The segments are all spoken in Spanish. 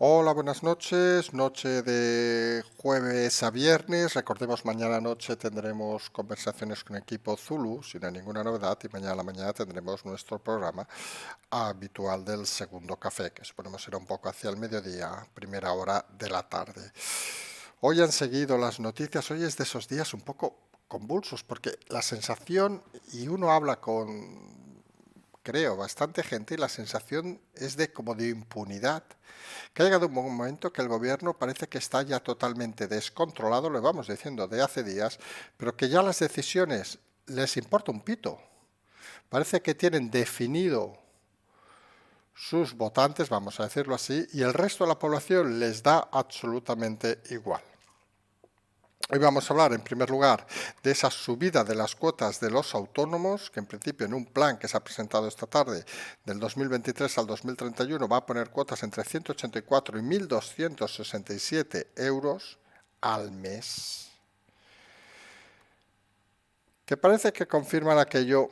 Hola, buenas noches. Noche de jueves a viernes. Recordemos, mañana noche tendremos conversaciones con equipo Zulu, sin ninguna novedad, y mañana a la mañana tendremos nuestro programa habitual del segundo café, que suponemos será un poco hacia el mediodía, primera hora de la tarde. Hoy han seguido las noticias. Hoy es de esos días un poco convulsos, porque la sensación, y uno habla con, creo, bastante gente, y la sensación es de como de impunidad, que ha llegado un momento que el gobierno parece que está ya totalmente descontrolado, lo vamos diciendo de hace días, pero que ya las decisiones les importa un pito. Parece que tienen definido sus votantes, vamos a decirlo así, y el resto de la población les da absolutamente igual. Hoy vamos a hablar, en primer lugar, de esa subida de las cuotas de los autónomos, que en principio en un plan que se ha presentado esta tarde, del 2023 al 2031, va a poner cuotas entre 184 y 1.267 euros al mes, que parece que confirman aquello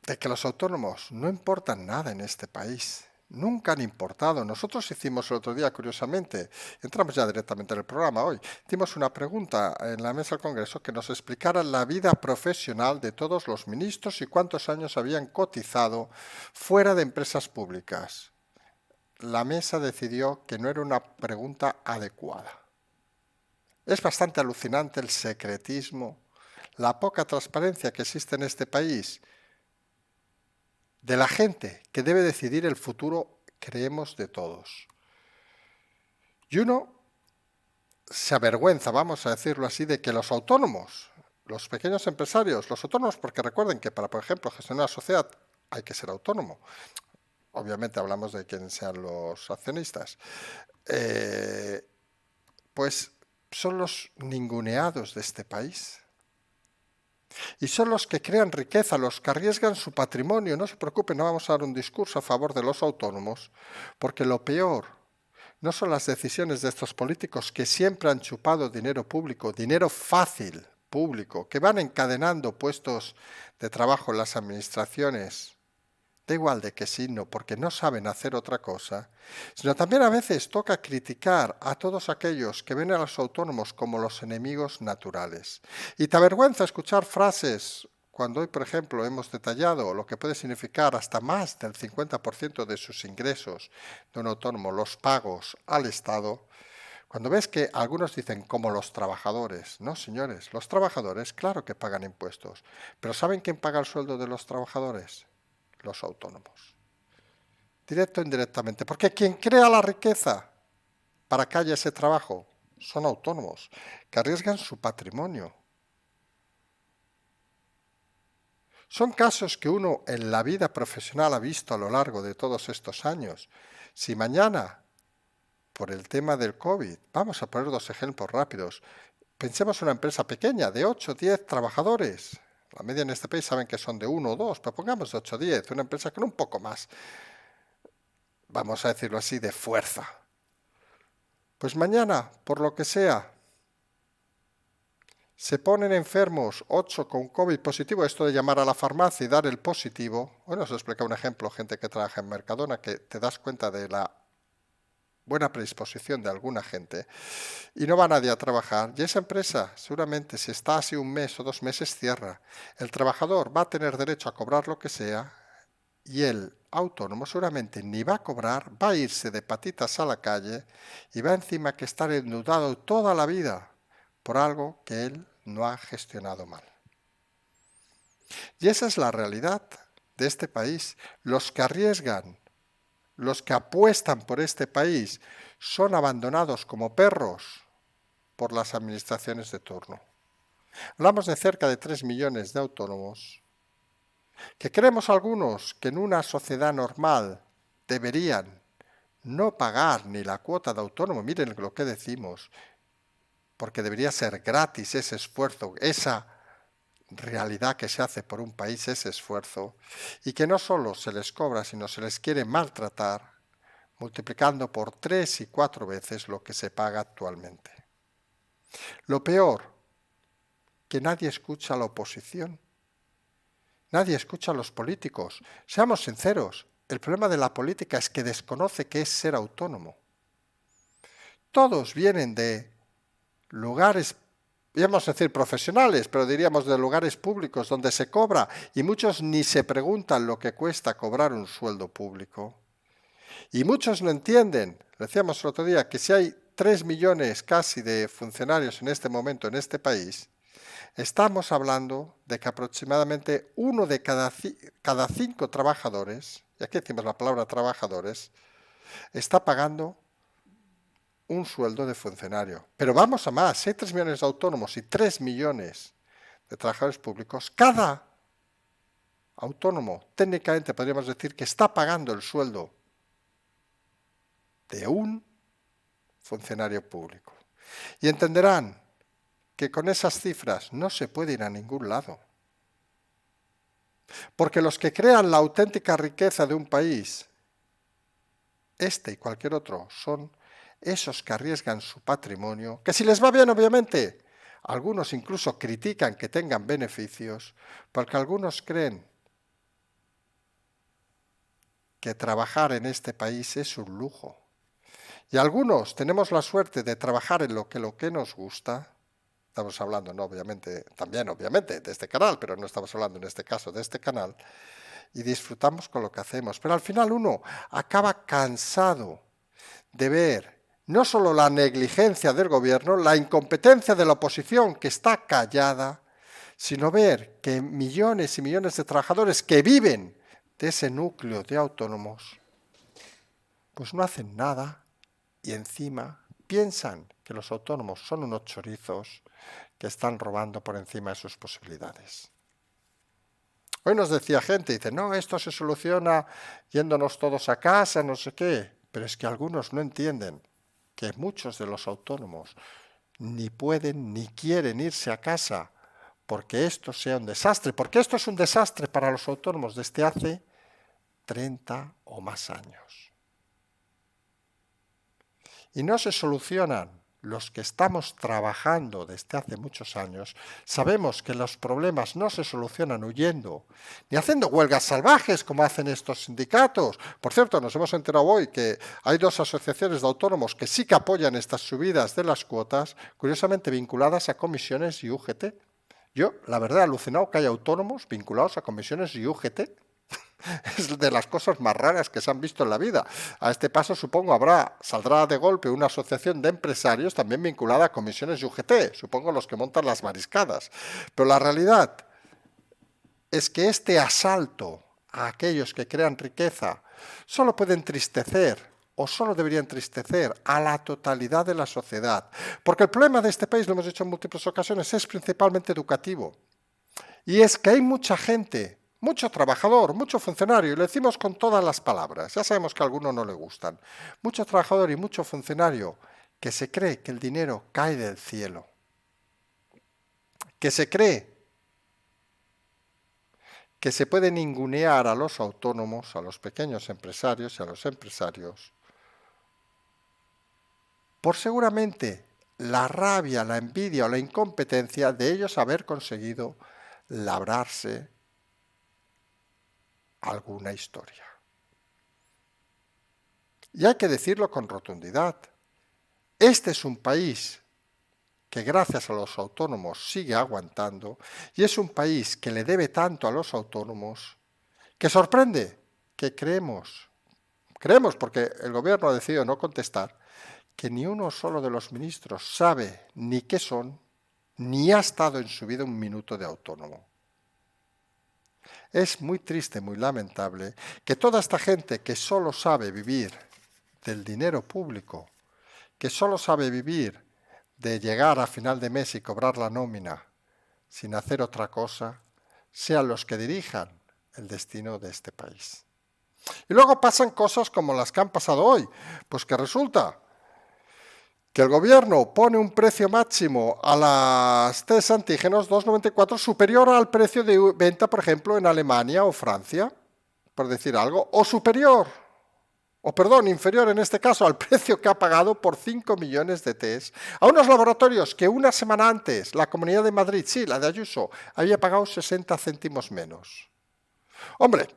de que los autónomos no importan nada en este país. Nunca han importado. Nosotros hicimos el otro día, curiosamente, entramos ya directamente en el programa hoy, hicimos una pregunta en la mesa del Congreso que nos explicara la vida profesional de todos los ministros y cuántos años habían cotizado fuera de empresas públicas. La mesa decidió que no era una pregunta adecuada. Es bastante alucinante el secretismo, la poca transparencia que existe en este país de la gente que debe decidir el futuro, creemos, de todos. Y uno se avergüenza, vamos a decirlo así, de que los autónomos, los pequeños empresarios, los autónomos, porque recuerden que para, por ejemplo, gestionar una sociedad hay que ser autónomo. Obviamente hablamos de quienes sean los accionistas. Pues son los ninguneados de este país. Y son los que crean riqueza, los que arriesgan su patrimonio. No se preocupen, no vamos a dar un discurso a favor de los autónomos, porque lo peor no son las decisiones de estos políticos que siempre han chupado dinero público, dinero fácil, público, que van encadenando puestos de trabajo en las administraciones. Da igual de qué signo, porque no saben hacer otra cosa, sino también a veces toca criticar a todos aquellos que ven a los autónomos como los enemigos naturales. Y te avergüenza escuchar frases cuando hoy, por ejemplo, hemos detallado lo que puede significar hasta más del 50% de sus ingresos de un autónomo, los pagos al Estado. Cuando ves que algunos dicen como los trabajadores, no señores, los trabajadores claro que pagan impuestos, pero ¿saben quién paga el sueldo de los trabajadores? Los autónomos. Directo o indirectamente. Porque quien crea la riqueza para que haya ese trabajo son autónomos, que arriesgan su patrimonio. Son casos que uno en la vida profesional ha visto a lo largo de todos estos años. Si mañana, por el tema del COVID, vamos a poner dos ejemplos rápidos, pensemos en una empresa pequeña de 8 o 10 trabajadores. La media en este país saben que son de 1 o 2, pero pongamos de 8 o 10, una empresa con un poco más, vamos a decirlo así, de fuerza. Pues mañana, por lo que sea, se ponen enfermos 8 con COVID positivo, esto de llamar a la farmacia y dar el positivo. Bueno, os he explicado un ejemplo, gente que trabaja en Mercadona, que te das cuenta de la buena predisposición de alguna gente y no va nadie a trabajar. Y esa empresa, seguramente, si está así un mes o 2 meses, cierra. El trabajador va a tener derecho a cobrar lo que sea y el autónomo seguramente ni va a cobrar, va a irse de patitas a la calle y va encima que estar endeudado toda la vida por algo que él no ha gestionado mal. Y esa es la realidad de este país. Los que arriesgan, los que apuestan por este país, son abandonados como perros por las administraciones de turno. Hablamos de cerca de 3 millones de autónomos que creemos algunos que en una sociedad normal deberían no pagar ni la cuota de autónomo, miren lo que decimos, porque debería ser gratis ese esfuerzo, esa realidad que se hace por un país, ese esfuerzo, y que no solo se les cobra, sino se les quiere maltratar, multiplicando por 3 y 4 veces lo que se paga actualmente. Lo peor, que nadie escucha a la oposición. Nadie escucha a los políticos. Seamos sinceros, el problema de la política es que desconoce qué es ser autónomo. Todos vienen de lugares, íbamos a decir profesionales, pero diríamos de lugares públicos donde se cobra y muchos ni se preguntan lo que cuesta cobrar un sueldo público. Y muchos no entienden, decíamos el otro día, que si hay 3 millones casi de funcionarios en este momento en este país, estamos hablando de que aproximadamente uno de cada 5 trabajadores, y aquí decimos la palabra trabajadores, está pagando un sueldo de funcionario. Pero vamos a más, si hay 3 millones de autónomos y 3 millones de trabajadores públicos, cada autónomo técnicamente podríamos decir que está pagando el sueldo de un funcionario público. Y entenderán que con esas cifras no se puede ir a ningún lado. Porque los que crean la auténtica riqueza de un país, este y cualquier otro, son esos que arriesgan su patrimonio, que si les va bien, obviamente, algunos incluso critican que tengan beneficios, porque algunos creen que trabajar en este país es un lujo. Y algunos tenemos la suerte de trabajar en lo que nos gusta. Estamos hablando, no, obviamente, también obviamente de este canal, pero no estamos hablando en este caso de este canal, y disfrutamos con lo que hacemos. Pero al final uno acaba cansado de ver no solo la negligencia del gobierno, la incompetencia de la oposición que está callada, sino ver que millones y millones de trabajadores que viven de ese núcleo de autónomos, pues no hacen nada y encima piensan que los autónomos son unos chorizos que están robando por encima de sus posibilidades. Hoy nos decía gente, dice, no, esto se soluciona yéndonos todos a casa, no sé qué, pero es que algunos no entienden que muchos de los autónomos ni pueden ni quieren irse a casa porque esto sea un desastre, porque esto es un desastre para los autónomos desde hace 30 o más años. Y no se solucionan los que estamos trabajando desde hace muchos años. Sabemos que los problemas no se solucionan huyendo, ni haciendo huelgas salvajes como hacen estos sindicatos. Por cierto, nos hemos enterado hoy que hay 2 asociaciones de autónomos que sí que apoyan estas subidas de las cuotas, curiosamente vinculadas a comisiones y UGT. Yo, la verdad, he alucinado que haya autónomos vinculados a comisiones y UGT. Es de las cosas más raras que se han visto en la vida. A este paso, supongo, saldrá de golpe una asociación de empresarios también vinculada a comisiones y UGT, supongo los que montan las mariscadas. Pero la realidad es que este asalto a aquellos que crean riqueza solo puede entristecer o solo debería entristecer a la totalidad de la sociedad. Porque el problema de este país, lo hemos dicho en múltiples ocasiones, es principalmente educativo. Y es que hay mucha gente, mucho trabajador, mucho funcionario, y lo decimos con todas las palabras, ya sabemos que a algunos no le gustan, mucho trabajador y mucho funcionario que se cree que el dinero cae del cielo, que se cree que se puede ningunear a los autónomos, a los pequeños empresarios y a los empresarios, por seguramente la rabia, la envidia o la incompetencia de ellos haber conseguido labrarse alguna historia. Y hay que decirlo con rotundidad. Este es un país que gracias a los autónomos sigue aguantando y es un país que le debe tanto a los autónomos que sorprende que creemos porque el gobierno ha decidido no contestar, que ni uno solo de los ministros sabe ni qué son, ni ha estado en su vida un minuto de autónomo. Es muy triste, muy lamentable que toda esta gente que solo sabe vivir del dinero público, que solo sabe vivir de llegar a final de mes y cobrar la nómina sin hacer otra cosa, sean los que dirijan el destino de este país. Y luego pasan cosas como las que han pasado hoy, pues que resulta que el gobierno pone un precio máximo a las test antígenos 2,94 superior al precio de venta, por ejemplo, en Alemania o Francia, por decir algo, o inferior en este caso al precio que ha pagado por 5 millones de test a unos laboratorios que una semana antes la Comunidad de Madrid, sí, la de Ayuso, había pagado 60 céntimos menos. Hombre,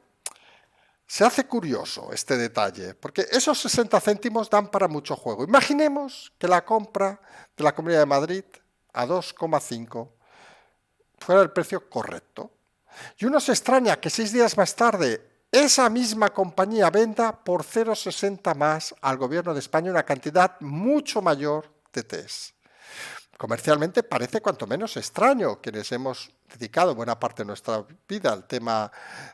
Se hace curioso este detalle, porque esos 60 céntimos dan para mucho juego. Imaginemos que la compra de la Comunidad de Madrid a 2,5 fuera el precio correcto. Y uno se extraña que 6 días más tarde esa misma compañía venda por 0,60 más al gobierno de España una cantidad mucho mayor de test. Comercialmente parece cuanto menos extraño, quienes hemos dedicado buena parte de nuestra vida al tema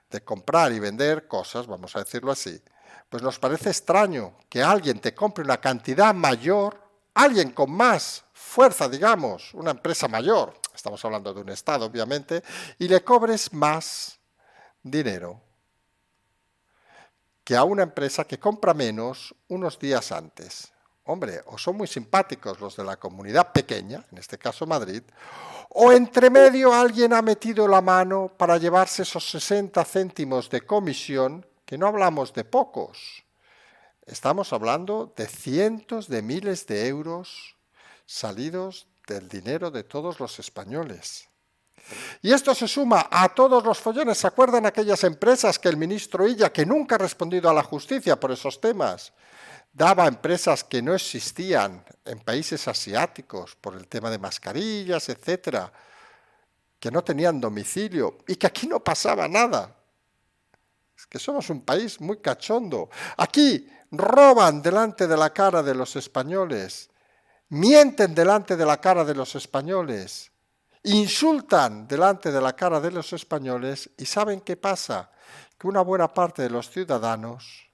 de comprar y vender cosas, vamos a decirlo así. Pues nos parece extraño que alguien te compre una cantidad mayor, alguien con más fuerza, digamos, una empresa mayor, estamos hablando de un Estado obviamente, y le cobres más dinero que a una empresa que compra menos unos días antes. Hombre, o son muy simpáticos los de la comunidad pequeña, en este caso Madrid, o entre medio alguien ha metido la mano para llevarse esos 60 céntimos de comisión, que no hablamos de pocos, estamos hablando de cientos de miles de euros salidos del dinero de todos los españoles. Y esto se suma a todos los follones. ¿Se acuerdan aquellas empresas que el ministro Illa, que nunca ha respondido a la justicia por esos temas, daba a empresas que no existían en países asiáticos por el tema de mascarillas, etcétera, que no tenían domicilio y que aquí no pasaba nada? Es que somos un país muy cachondo. Aquí roban delante de la cara de los españoles, mienten delante de la cara de los españoles, insultan delante de la cara de los españoles y ¿saben qué pasa? Que una buena parte de los ciudadanos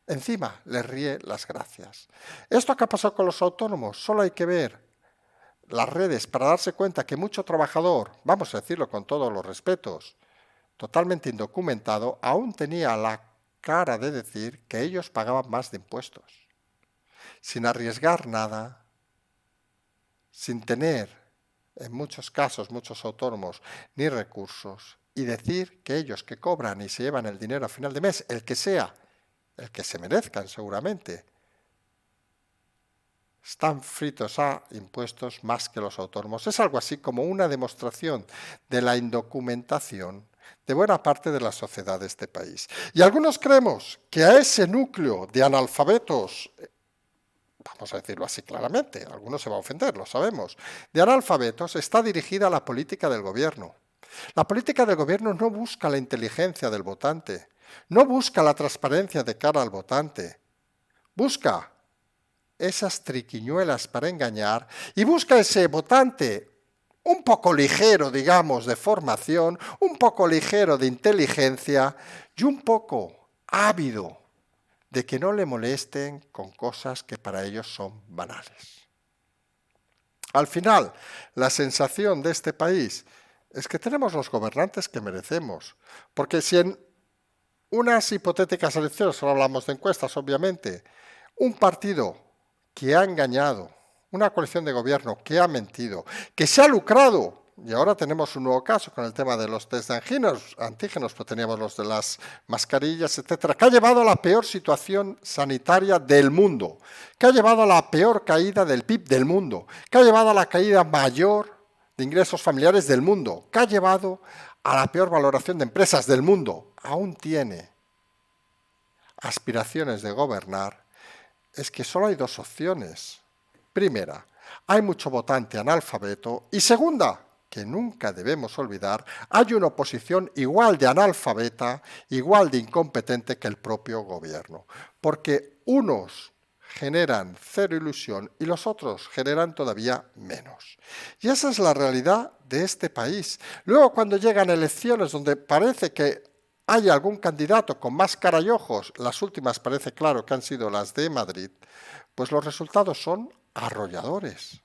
encima les ríe las gracias. ¿Esto qué ha pasado con los autónomos? Solo hay que ver las redes para darse cuenta que mucho trabajador, vamos a decirlo con todos los respetos, totalmente indocumentado, aún tenía la cara de decir que ellos pagaban más de impuestos, sin arriesgar nada, sin tener en muchos casos, muchos autónomos, ni recursos, y decir que ellos que cobran y se llevan el dinero a final de mes, el que sea, el que se merezcan seguramente, están fritos a impuestos más que los autónomos. Es algo así como una demostración de la indocumentación de buena parte de la sociedad de este país. Y algunos creemos que a ese núcleo de analfabetos, vamos a decirlo así claramente, algunos se va a ofender, lo sabemos, de analfabetos está dirigida la política del gobierno. La política del gobierno no busca la inteligencia del votante, no busca la transparencia de cara al votante, busca esas triquiñuelas para engañar y busca ese votante un poco ligero, digamos, de formación, un poco ligero de inteligencia y un poco ávido de que no le molesten con cosas que para ellos son banales. Al final, la sensación de este país es que tenemos los gobernantes que merecemos, porque si en unas hipotéticas elecciones, solo hablamos de encuestas obviamente, un partido que ha engañado, una coalición de gobierno que ha mentido, que se ha lucrado, y ahora tenemos un nuevo caso con el tema de los test de antígenos, pero teníamos los de las mascarillas, etcétera, que ha llevado a la peor situación sanitaria del mundo, que ha llevado a la peor caída del PIB del mundo, que ha llevado a la caída mayor de ingresos familiares del mundo, que ha llevado a la peor valoración de empresas del mundo, aún tiene aspiraciones de gobernar, es que solo hay dos opciones. Primera, hay mucho votante analfabeto y segunda, que nunca debemos olvidar, hay una oposición igual de analfabeta, igual de incompetente que el propio gobierno, porque unos generan cero ilusión y los otros generan todavía menos. Y esa es la realidad de este país. Luego, cuando llegan elecciones donde parece que hay algún candidato con más cara y ojos, las últimas parece claro que han sido las de Madrid, pues los resultados son arrolladores.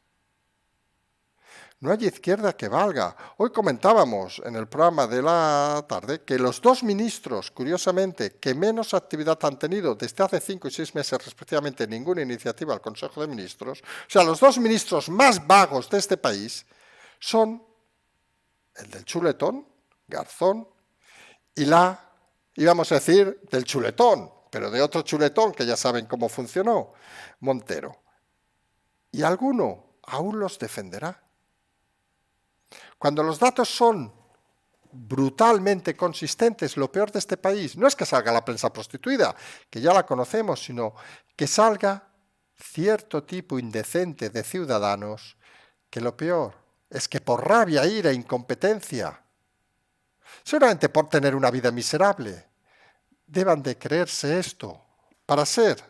No hay izquierda que valga. Hoy comentábamos en el programa de la tarde que los dos ministros, curiosamente, que menos actividad han tenido desde hace 5 y 6 meses respectivamente ninguna iniciativa al Consejo de Ministros, o sea, los dos ministros más vagos de este país son el del chuletón, Garzón, y vamos a decir, del chuletón, pero de otro chuletón que ya saben cómo funcionó, Montero. Y alguno aún los defenderá. Cuando los datos son brutalmente consistentes. Lo peor de este país no es que salga la prensa prostituida, que ya la conocemos, sino que salga cierto tipo indecente de ciudadanos, que lo peor es que por rabia, ira e incompetencia, seguramente por tener una vida miserable, deban de creerse esto para ser,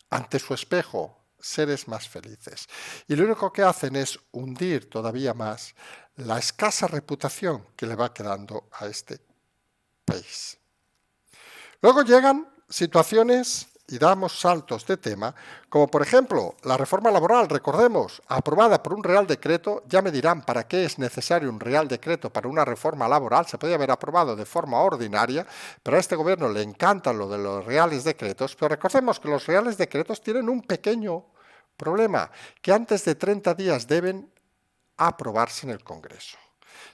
ante su espejo, seres más felices. Y lo único que hacen es hundir todavía más la escasa reputación que le va quedando a este país. Luego llegan situaciones y damos saltos de tema, como por ejemplo la reforma laboral, recordemos, aprobada por un Real Decreto. Ya me dirán para qué es necesario un Real Decreto para una reforma laboral. Se podía haber aprobado de forma ordinaria, pero a este gobierno le encanta lo de los Reales Decretos. Pero recordemos que los Reales Decretos tienen un pequeño problema, que antes de 30 días deben aprobarse en el Congreso.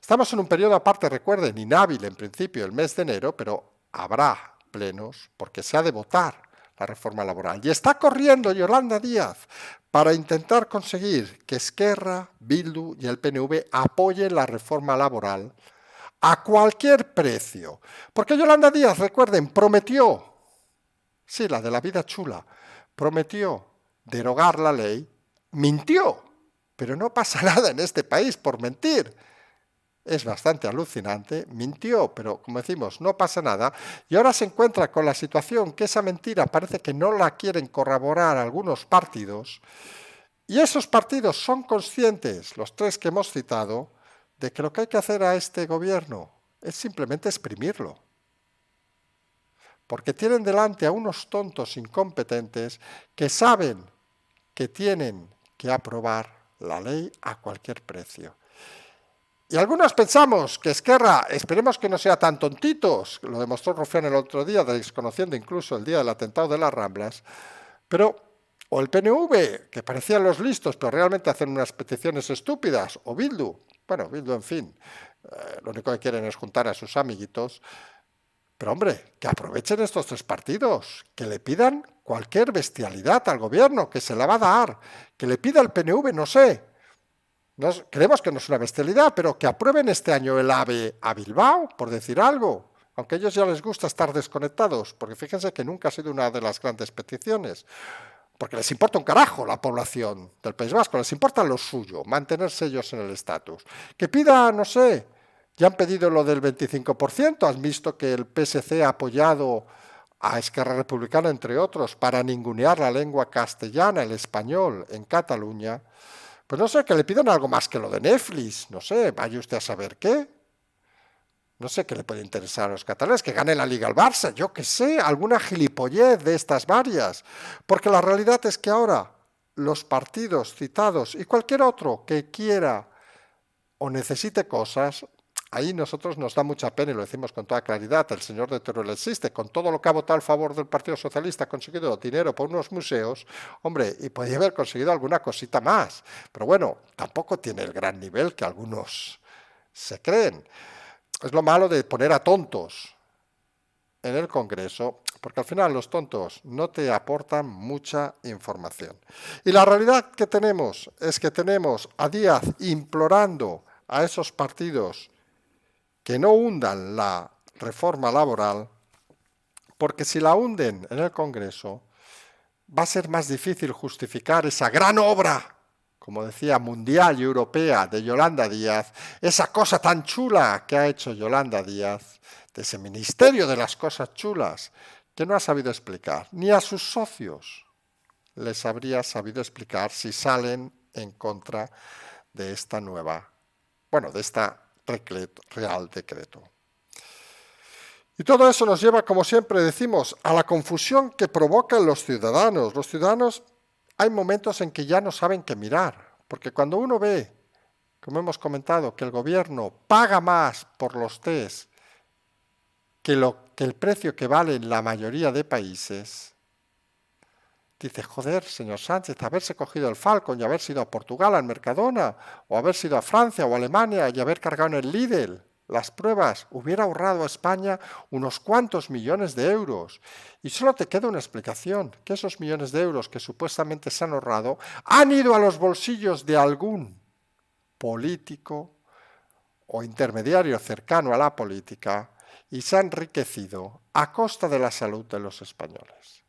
Estamos en un periodo aparte, recuerden, inhábil en principio el mes de enero, pero habrá plenos porque se ha de votar la reforma laboral. Y está corriendo Yolanda Díaz para intentar conseguir que Esquerra, Bildu y el PNV apoyen la reforma laboral a cualquier precio. Porque Yolanda Díaz, recuerden, prometió, sí, la de la vida chula, prometió derogar la ley, mintió, pero no pasa nada en este país por mentir. Es bastante alucinante, mintió, pero como decimos, no pasa nada, y ahora se encuentra con la situación que esa mentira parece que no la quieren corroborar algunos partidos, y esos partidos son conscientes, los tres que hemos citado, de que lo que hay que hacer a este gobierno es simplemente exprimirlo. Porque tienen delante a unos tontos incompetentes que saben que tienen que aprobar la ley a cualquier precio. Y algunos pensamos que Esquerra, esperemos que no sea tan tontitos, lo demostró Rufián el otro día, desconociendo incluso el día del atentado de las Ramblas, pero, o el PNV, que parecían los listos, pero realmente hacen unas peticiones estúpidas, o Bildu, bueno, Bildu, en fin, lo único que quieren es juntar a sus amiguitos. Pero hombre, que aprovechen estos tres partidos, que le pidan cualquier bestialidad al gobierno, que se la va a dar, que le pida al PNV, no sé. Creemos que no es una bestialidad, pero que aprueben este año el AVE a Bilbao, por decir algo, aunque a ellos ya les gusta estar desconectados, porque fíjense que nunca ha sido una de las grandes peticiones, porque les importa un carajo la población del País Vasco, les importa lo suyo, mantenerse ellos en el estatus. Que pida, no sé, ya han pedido lo del 25%, has visto que el PSC ha apoyado a Esquerra Republicana, entre otros, para ningunear la lengua castellana, el español, en Cataluña. Pues no sé, que le pidan algo más que lo de Netflix, no sé, vaya usted a saber qué. No sé qué le puede interesar a los catalanes, que gane la Liga al Barça, yo qué sé, alguna gilipollez de estas varias. Porque la realidad es que ahora los partidos citados y cualquier otro que quiera o necesite cosas, ahí nosotros nos da mucha pena y lo decimos con toda claridad. El señor de Teruel existe, con todo lo que ha votado a favor del Partido Socialista, ha conseguido dinero por unos museos, hombre, y podría haber conseguido alguna cosita más. Pero bueno, tampoco tiene el gran nivel que algunos se creen. Es lo malo de poner a tontos en el Congreso, porque al final los tontos no te aportan mucha información. Y la realidad que tenemos es que tenemos a Díaz implorando a esos partidos que no hundan la reforma laboral, porque si la hunden en el Congreso, va a ser más difícil justificar esa gran obra, como decía, mundial y europea de Yolanda Díaz, esa cosa tan chula que ha hecho Yolanda Díaz, de ese ministerio de las cosas chulas, que no ha sabido explicar, ni a sus socios les habría sabido explicar si salen en contra de esta nueva, bueno, de esta Real Decreto. Y todo eso nos lleva, como siempre decimos, a la confusión que provocan los ciudadanos. Los ciudadanos hay momentos en que ya no saben qué mirar, porque cuando uno ve, como hemos comentado, que el gobierno paga más por los test que el precio que vale en la mayoría de países, dice, joder, señor Sánchez, haberse cogido el Falcon y haber ido a Portugal, al Mercadona, o haberse ido a Francia o a Alemania y haber cargado en el Lidl las pruebas, hubiera ahorrado a España unos cuantos millones de euros. Y solo te queda una explicación, que esos millones de euros que supuestamente se han ahorrado han ido a los bolsillos de algún político o intermediario cercano a la política y se ha enriquecido a costa de la salud de los españoles.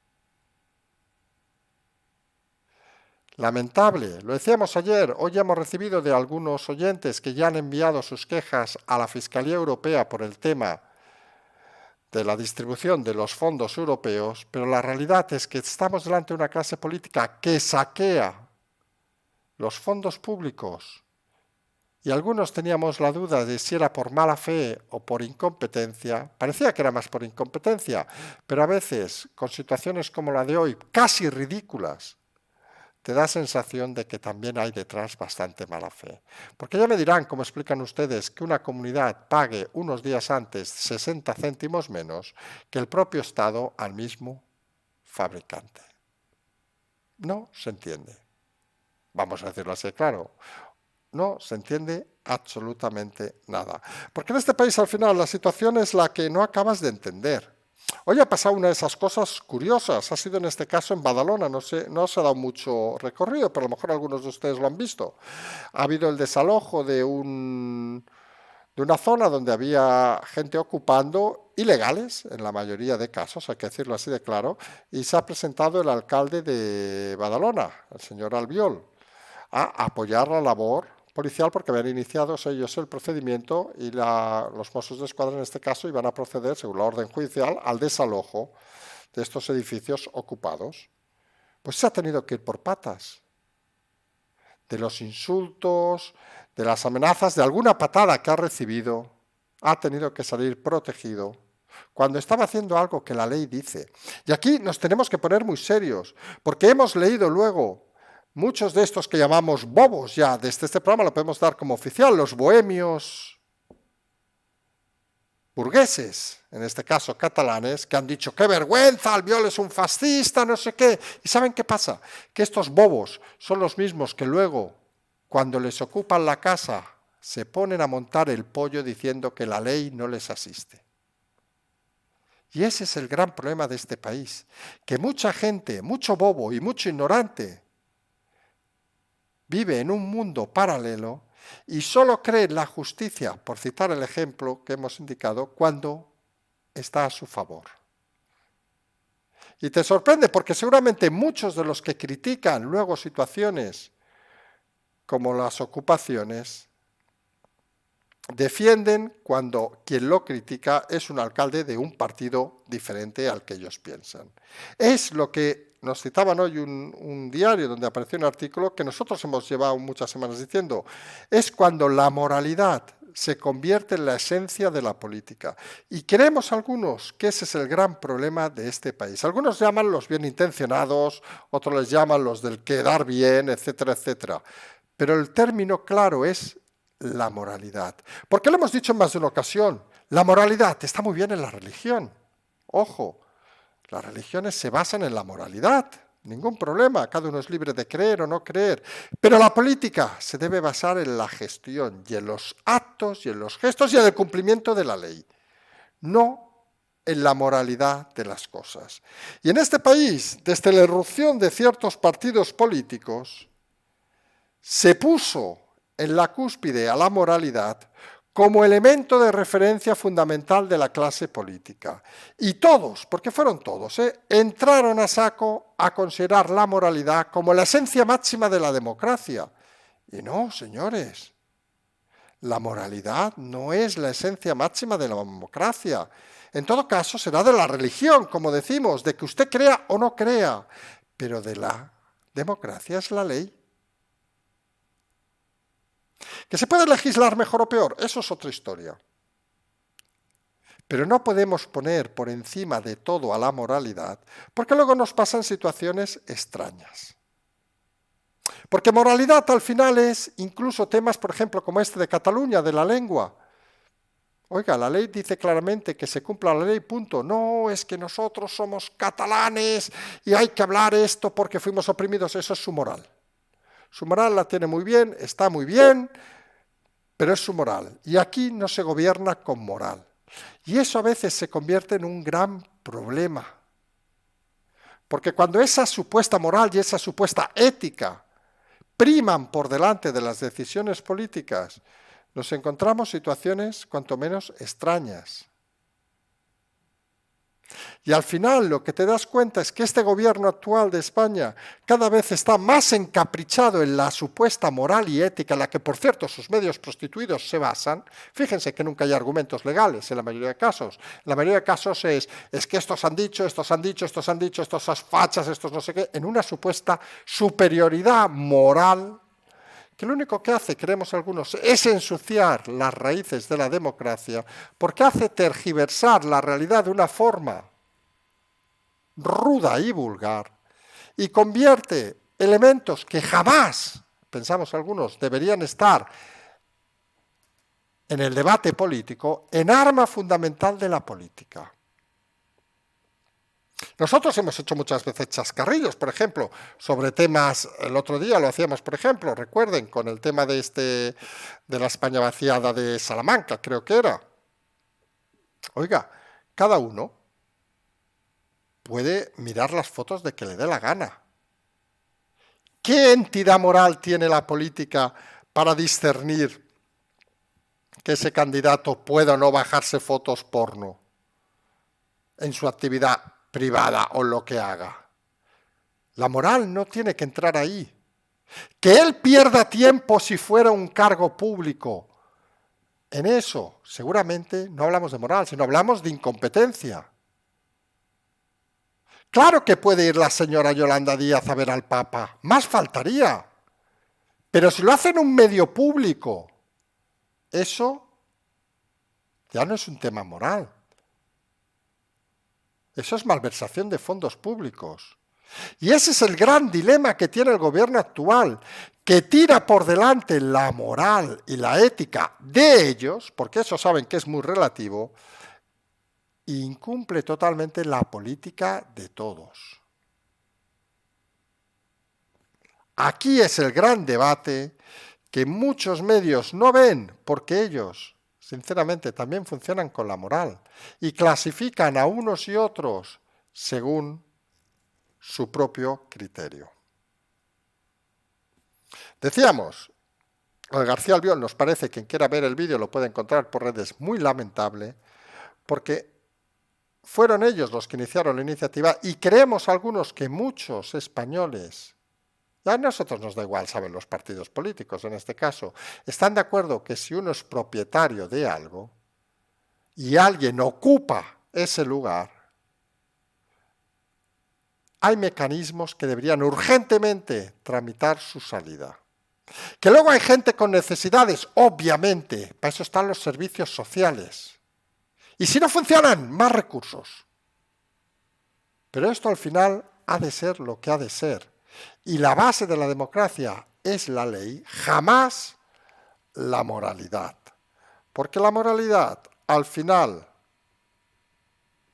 Lamentable, lo decíamos ayer, hoy hemos recibido de algunos oyentes que ya han enviado sus quejas a la Fiscalía Europea por el tema de la distribución de los fondos europeos, pero la realidad es que estamos delante de una clase política que saquea los fondos públicos y algunos teníamos la duda de si era por mala fe o por incompetencia. Parecía que era más por incompetencia, pero a veces, con situaciones como la de hoy, casi ridículas, te da sensación de que también hay detrás bastante mala fe. Porque ya me dirán, como explican ustedes, que una comunidad pague unos días antes 60 céntimos menos que el propio Estado al mismo fabricante. No se entiende. Vamos a decirlo así, claro. No se entiende absolutamente nada. Porque en este país al final la situación es la que no acabas de entender. Hoy ha pasado una de esas cosas curiosas, ha sido en este caso en Badalona, no se ha dado mucho recorrido, pero a lo mejor algunos de ustedes lo han visto. Ha habido el desalojo de una zona donde había gente ocupando, ilegales en la mayoría de casos, hay que decirlo así de claro, y se ha presentado el alcalde de Badalona, el señor Albiol, a apoyar la labor policial porque habían iniciado ellos el procedimiento y los Mossos de Escuadra en este caso iban a proceder, según la orden judicial, al desalojo de estos edificios ocupados. Pues se ha tenido que ir por patas. De los insultos, de las amenazas, de alguna patada que ha recibido, ha tenido que salir protegido cuando estaba haciendo algo que la ley dice. Y aquí nos tenemos que poner muy serios, porque hemos leído luego muchos de estos que llamamos bobos ya, desde este programa lo podemos dar como oficial, los bohemios burgueses, en este caso catalanes, que han dicho, ¡qué vergüenza! Albiol es un fascista, no sé qué. ¿Y saben qué pasa? Que estos bobos son los mismos que luego, cuando les ocupan la casa, se ponen a montar el pollo diciendo que la ley no les asiste. Y ese es el gran problema de este país, que mucha gente, mucho bobo y mucho ignorante, vive en un mundo paralelo y solo cree en la justicia, por citar el ejemplo que hemos indicado, cuando está a su favor. Y te sorprende porque seguramente muchos de los que critican luego situaciones como las ocupaciones, defienden cuando quien lo critica es un alcalde de un partido diferente al que ellos piensan. Es lo que nos citaban hoy un diario donde apareció un artículo que nosotros hemos llevado muchas semanas diciendo, es cuando la moralidad se convierte en la esencia de la política. Y creemos algunos que ese es el gran problema de este país. Algunos llaman los bien intencionados, otros les llaman los del quedar bien, etcétera, etcétera. Pero el término claro es la moralidad. Porque lo hemos dicho en más de una ocasión, la moralidad está muy bien en la religión. Ojo, las religiones se basan en la moralidad, ningún problema, cada uno es libre de creer o no creer. Pero la política se debe basar en la gestión y en los actos y en los gestos y en el cumplimiento de la ley, no en la moralidad de las cosas. Y en este país, desde la irrupción de ciertos partidos políticos, se puso en la cúspide a la moralidad como elemento de referencia fundamental de la clase política. Y todos, porque fueron todos, entraron a saco a considerar la moralidad como la esencia máxima de la democracia. Y no, señores, la moralidad no es la esencia máxima de la democracia. En todo caso, será de la religión, como decimos, de que usted crea o no crea, pero de la democracia es la ley. ¿Que se puede legislar mejor o peor? Eso es otra historia. Pero no podemos poner por encima de todo a la moralidad, porque luego nos pasan situaciones extrañas. Porque moralidad al final es incluso temas, por ejemplo, como este de Cataluña, de la lengua. Oiga, la ley dice claramente que se cumpla la ley, punto. No, es que nosotros somos catalanes y hay que hablar esto porque fuimos oprimidos. Eso es su moral. Su moral la tiene muy bien, está muy bien, pero es su moral. Y aquí no se gobierna con moral. Y eso a veces se convierte en un gran problema. Porque cuando esa supuesta moral y esa supuesta ética priman por delante de las decisiones políticas, nos encontramos situaciones cuanto menos extrañas. Y al final lo que te das cuenta es que este gobierno actual de España cada vez está más encaprichado en la supuesta moral y ética en la que, por cierto, sus medios prostituidos se basan. Fíjense que nunca hay argumentos legales en la mayoría de casos. En la mayoría de casos es que estos han dicho, estos fachas, estos no sé qué, en una supuesta superioridad moral que lo único que hace, creemos algunos, es ensuciar las raíces de la democracia porque hace tergiversar la realidad de una forma ruda y vulgar y convierte elementos que jamás, pensamos algunos, deberían estar en el debate político en arma fundamental de la política. Nosotros hemos hecho muchas veces chascarrillos, por ejemplo, sobre temas, el otro día lo hacíamos, por ejemplo, recuerden, con el tema de la España vaciada de Salamanca, creo que era. Oiga, cada uno puede mirar las fotos de que le dé la gana. ¿Qué entidad moral tiene la política para discernir que ese candidato pueda o no bajarse fotos porno en su actividad privada o lo que haga? La moral no tiene que entrar ahí. Que él pierda tiempo si fuera un cargo público. En eso, seguramente, no hablamos de moral, sino hablamos de incompetencia. Claro que puede ir la señora Yolanda Díaz a ver al Papa, más faltaría. Pero si lo hace en un medio público, eso ya no es un tema moral. Eso es malversación de fondos públicos. Y ese es el gran dilema que tiene el gobierno actual, que tira por delante la moral y la ética de ellos, porque eso saben que es muy relativo, e incumple totalmente la política de todos. Aquí es el gran debate que muchos medios no ven, porque ellos, sinceramente, también funcionan con la moral y clasifican a unos y otros según su propio criterio. Decíamos, el García Albiol nos parece, quien quiera ver el vídeo lo puede encontrar por redes, muy lamentable, porque fueron ellos los que iniciaron la iniciativa y creemos algunos que muchos españoles, ya a nosotros nos da igual, saben los partidos políticos en este caso, están de acuerdo que si uno es propietario de algo y alguien ocupa ese lugar, hay mecanismos que deberían urgentemente tramitar su salida. Que luego hay gente con necesidades, obviamente, para eso están los servicios sociales. Y si no funcionan, más recursos. Pero esto al final ha de ser lo que ha de ser. Y la base de la democracia es la ley, jamás la moralidad. Porque la moralidad, al final,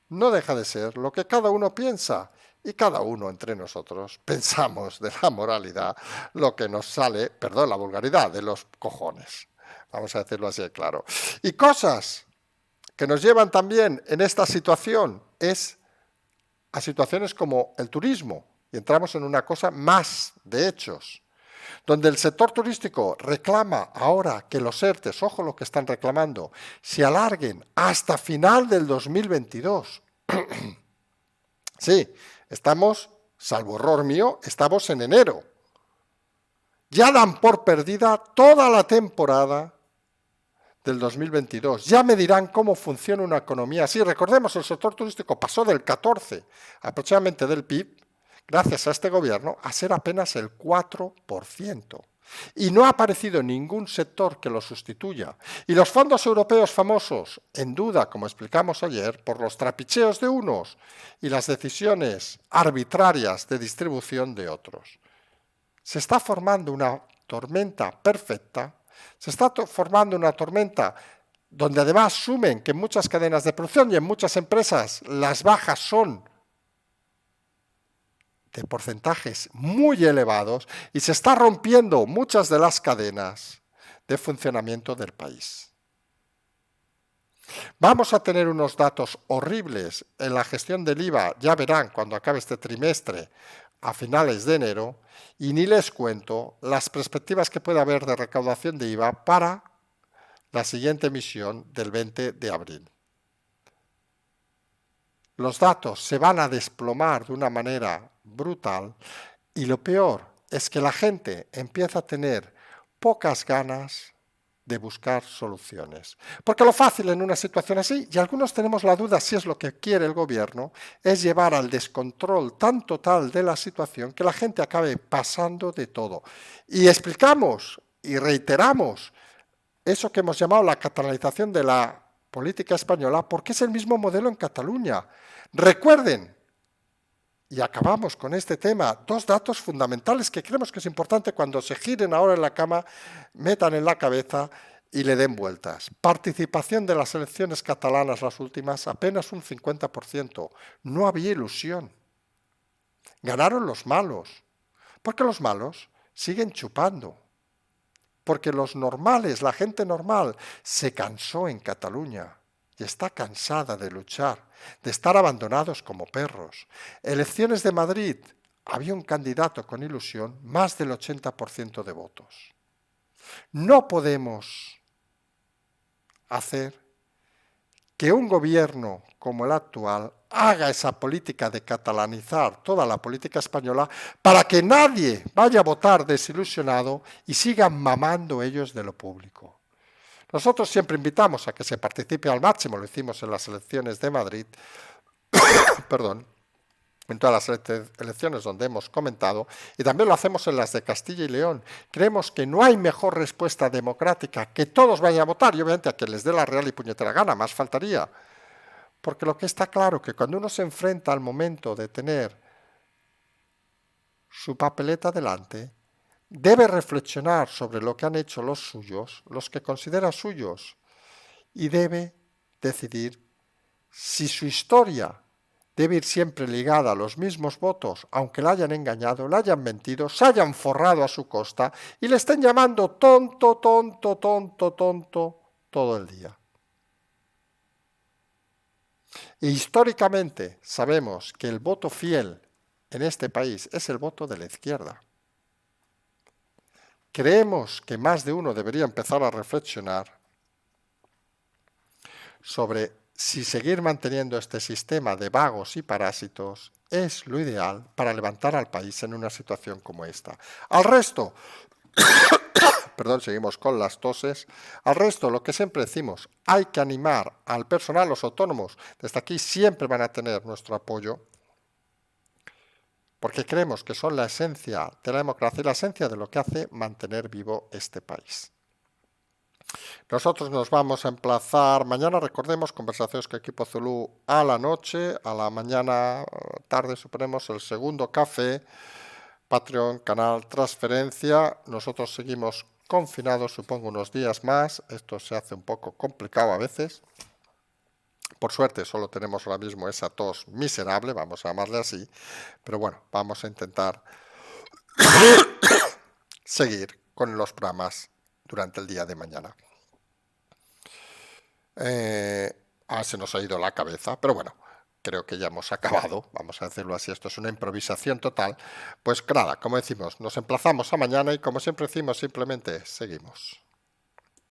no deja de ser lo que cada uno piensa. Y cada uno entre nosotros pensamos de la moralidad lo que nos sale, perdón, la vulgaridad, de los cojones. Vamos a decirlo así de claro. Y cosas que nos llevan también en esta situación es a situaciones como el turismo. Y entramos en una cosa más de hechos, donde el sector turístico reclama ahora que los ERTEs, ojo lo que están reclamando, se alarguen hasta final del 2022. Sí, estamos, salvo error mío, estamos en enero. Ya dan por perdida toda la temporada del 2022. Ya me dirán cómo funciona una economía así. Recordemos, el sector turístico pasó del 14 aproximadamente del PIB, gracias a este gobierno, a ser apenas el 4%. Y no ha aparecido ningún sector que lo sustituya. Y los fondos europeos famosos, en duda, como explicamos ayer, por los trapicheos de unos y las decisiones arbitrarias de distribución de otros. Se está formando una tormenta perfecta, se está formando una tormenta donde además asumen que en muchas cadenas de producción y en muchas empresas las bajas son de porcentajes muy elevados y se está rompiendo muchas de las cadenas de funcionamiento del país. Vamos a tener unos datos horribles en la gestión del IVA, ya verán cuando acabe este trimestre, a finales de enero, y ni les cuento las perspectivas que puede haber de recaudación de IVA para la siguiente emisión del 20 de abril. Los datos se van a desplomar de una manera brutal y lo peor es que la gente empieza a tener pocas ganas de buscar soluciones. Porque lo fácil en una situación así, y algunos tenemos la duda si es lo que quiere el gobierno, es llevar al descontrol tan total de la situación que la gente acabe pasando de todo. Y explicamos y reiteramos eso que hemos llamado la catalanización de la política española, porque es el mismo modelo en Cataluña. Recuerden, y acabamos con este tema, dos datos fundamentales que creemos que es importante cuando se giren ahora en la cama, metan en la cabeza y le den vueltas. Participación de las elecciones catalanas, las últimas, apenas un 50%. No había ilusión. Ganaron los malos, porque los malos siguen chupando. Porque los normales, la gente normal, se cansó en Cataluña y está cansada de luchar, de estar abandonados como perros. Elecciones de Madrid, había un candidato con ilusión, más del 80% de votos. No podemos hacer que un gobierno como el actual haga esa política de catalanizar toda la política española para que nadie vaya a votar desilusionado y sigan mamando ellos de lo público. Nosotros siempre invitamos a que se participe al máximo, lo hicimos en las elecciones de Madrid, perdón, en todas las elecciones donde hemos comentado, y también lo hacemos en las de Castilla y León. Creemos que no hay mejor respuesta democrática que todos vayan a votar, y obviamente a que les dé la real y puñetera gana, más faltaría. Porque lo que está claro es que cuando uno se enfrenta al momento de tener su papeleta delante, debe reflexionar sobre lo que han hecho los suyos, los que considera suyos, y debe decidir si su historia debe ir siempre ligada a los mismos votos, aunque la hayan engañado, la hayan mentido, se hayan forrado a su costa y le estén llamando tonto, tonto, tonto, tonto todo el día. E históricamente sabemos que el voto fiel en este país es el voto de la izquierda. Creemos que más de uno debería empezar a reflexionar sobre si seguir manteniendo este sistema de vagos y parásitos es lo ideal para levantar al país en una situación como esta. Al resto, perdón, seguimos con las toses, al resto, lo que siempre decimos, hay que animar al personal, los autónomos, desde aquí siempre van a tener nuestro apoyo, porque creemos que son la esencia de la democracia y la esencia de lo que hace mantener vivo este país. Nosotros nos vamos a emplazar mañana, recordemos, conversaciones con Equipo Zulú a la noche, a la mañana, tarde, suponemos, el segundo café, Patreon, canal, transferencia. Nosotros seguimos confinados, supongo, unos días más. Esto se hace un poco complicado a veces. Por suerte solo tenemos ahora mismo esa tos miserable, vamos a llamarle así, pero bueno, vamos a intentar seguir con los programas durante el día de mañana. Se nos ha ido la cabeza, pero bueno, creo que ya hemos acabado, vamos a decirlo así, esto es una improvisación total. Pues nada, como decimos, nos emplazamos a mañana y como siempre decimos, simplemente seguimos.